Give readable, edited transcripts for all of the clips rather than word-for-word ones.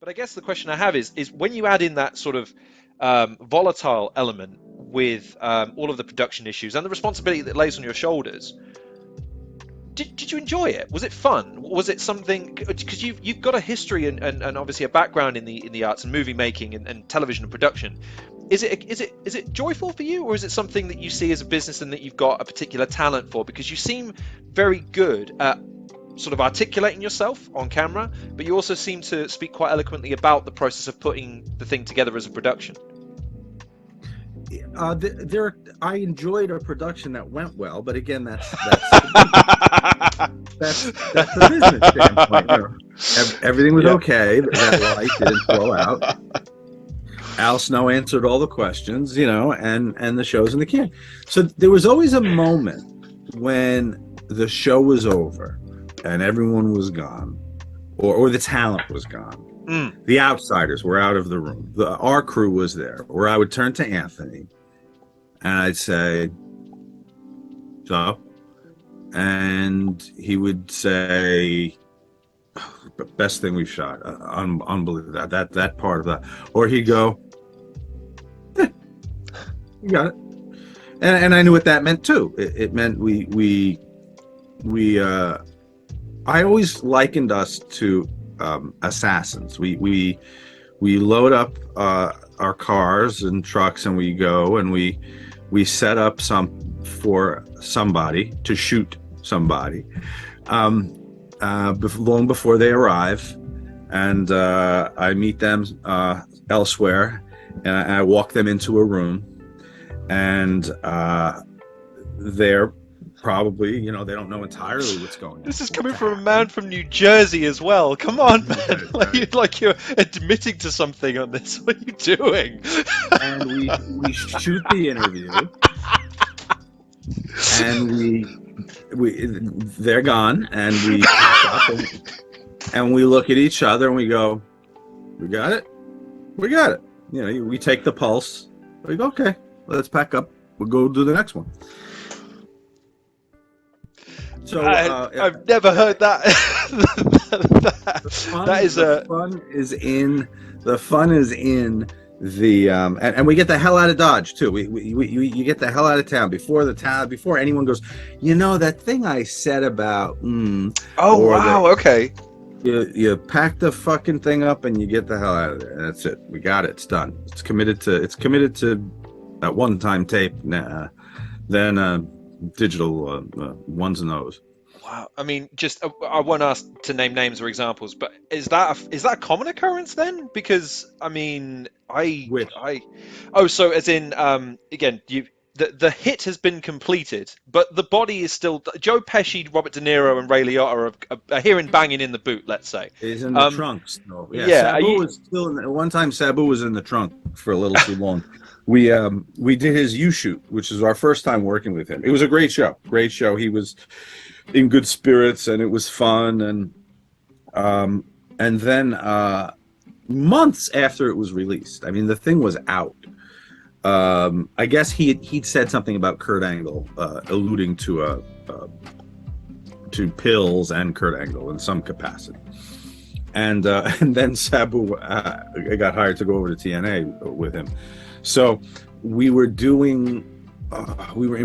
But I guess the question I have is when you add in that sort of volatile element with all of the production issues and the responsibility that lays on your shoulders, did you enjoy it? Was it fun? Was it something, because you've got a history and obviously a background in the arts and movie making and television and production. Is it joyful for you, or is it something that you see as a business and that you've got a particular talent for? Because you seem very good at sort of articulating yourself on camera, but you also seem to speak quite eloquently about the process of putting the thing together as a production. I enjoyed a production that went well, but again, that's that's a business standpoint. You know, everything was okay. That light didn't blow out. Al Snow answered all the questions, you know, and the show's in the can. So there was always a moment when the show was over and everyone was gone, or the talent was gone. The outsiders were out of the room. Our crew was there, where I would turn to Anthony and I'd say, so? And he would say, best thing we've shot. Unbelievable. That part of that. Or he'd go, you got it. And I knew what that meant too. It meant I always likened us to assassins. We load up our cars and trucks and we go and we set up for somebody to shoot somebody long before they arrive, and I meet them elsewhere, and I walk them into a room, and they're probably, you know, they don't know entirely what's going on. This is coming from a man from New Jersey as well. Come on, man. Like you're admitting to something on this. What are you doing? And we shoot the interview, and they're gone, and we pack up and we look at each other and we go, we got it. You know, we take the pulse. We go, okay, let's pack up. We'll go do the next one. So I've never heard that. The fun is in the and we get the hell out of Dodge too. You get the hell out of town before anyone goes, you know, that thing I said about okay. You pack the fucking thing up and you get the hell out of there. That's it. We got it. It's done. It's committed to that one-time tape. Then digital ones and those. Wow. I mean, I won't ask to name names or examples, but is that a common occurrence then? Because I mean, so as in again, the hit has been completed, but the body is still Joe Pesci, Robert De Niro, and Ray Liotta are hearing banging in the boot. Let's say is in the trunk still. Yeah. Sabu was still in one time. Sabu was in the trunk for a little too long. We did his U-shoot, which is our first time working with him. It was a great show. He was in good spirits and it was fun. And then months after it was released, I mean, the thing was out. I guess he'd said something about Kurt Angle, alluding to pills and Kurt Angle in some capacity. And then Sabu got hired to go over to TNA with him. So we were in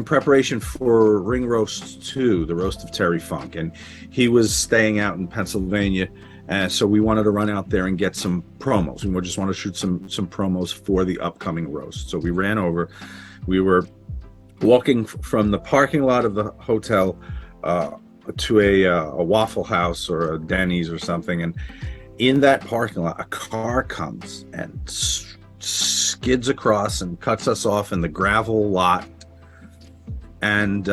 preparation for Ring Roast 2, the roast of Terry Funk, and he was staying out in Pennsylvania, and so we wanted to run out there and get some promos. We just want to shoot some promos for the upcoming roast. So we ran over. We were walking from the parking lot of the hotel to a Waffle House or a Denny's or something, and in that parking lot, a car comes and skids across and cuts us off in the gravel lot, and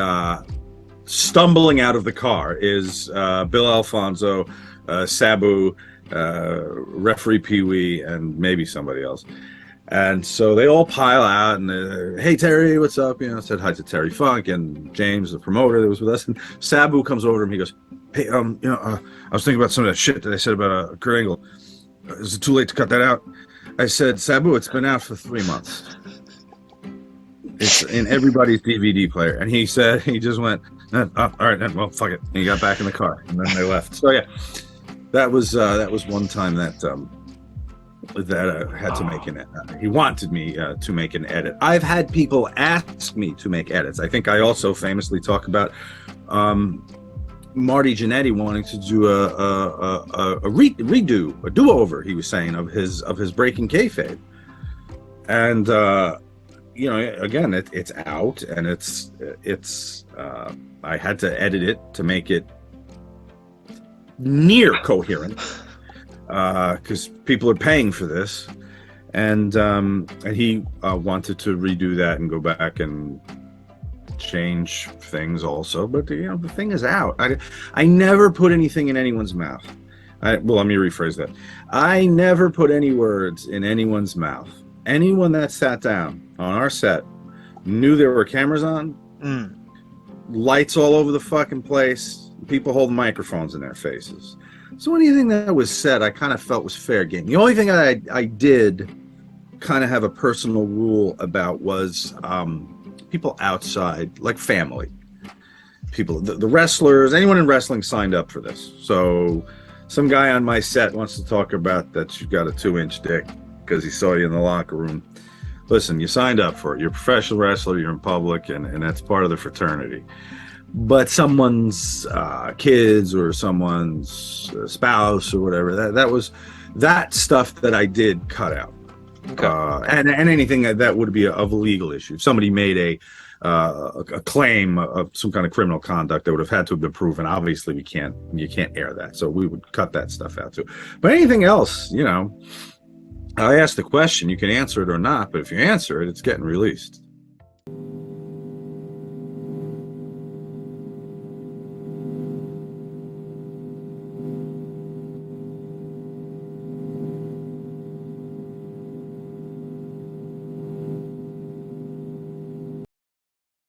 stumbling out of the car is Bill Alfonso, Sabu, referee Pee Wee, and maybe somebody else. And so they all pile out and hey Terry, what's up? You know, said hi to Terry Funk and James, the promoter that was with us, and Sabu comes over to him. He goes, hey, you know, I was thinking about some of that shit that I said about Kurt Angle. Is it too late to cut that out? I said, Sabu, it's been out for 3 months. It's in everybody's DVD player. And he just went, All right, then. Well, fuck it. And he got back in the car, and then they left. So yeah, that was one time that I had to make an. He wanted me to make an edit. I've had people ask me to make edits. I think I also famously talk about Marty Jannetty wanting to do a do-over. He was saying of his Breaking Kayfabe, and you know, again, it's out, and it's I had to edit it to make it near coherent, because people are paying for this, and he wanted to redo that and go back and change things also. But you know, the thing is out. I never put anything in anyone's mouth. Well, let me rephrase that. I never put any words in anyone's mouth. Anyone that sat down on our set knew there were cameras on, lights all over the fucking place, people holding microphones in their faces. So anything that was said, I kind of felt was fair game. The only thing I did kind of have a personal rule about was people outside, like family. People, the wrestlers, anyone in wrestling signed up for this. So some guy on my set wants to talk about that you've got a 2-inch dick because he saw you in the locker room. Listen, you signed up for it. You're a professional wrestler, you're in public, and that's part of the fraternity. But someone's kids or someone's spouse or whatever, that stuff that I did cut out. Okay. And anything that would be of a legal issue. If somebody made a claim of some kind of criminal conduct that would have had to have been proven, obviously you can't air that. So we would cut that stuff out too. But anything else, you know, I asked the question, you can answer it or not, but if you answer it, it's getting released.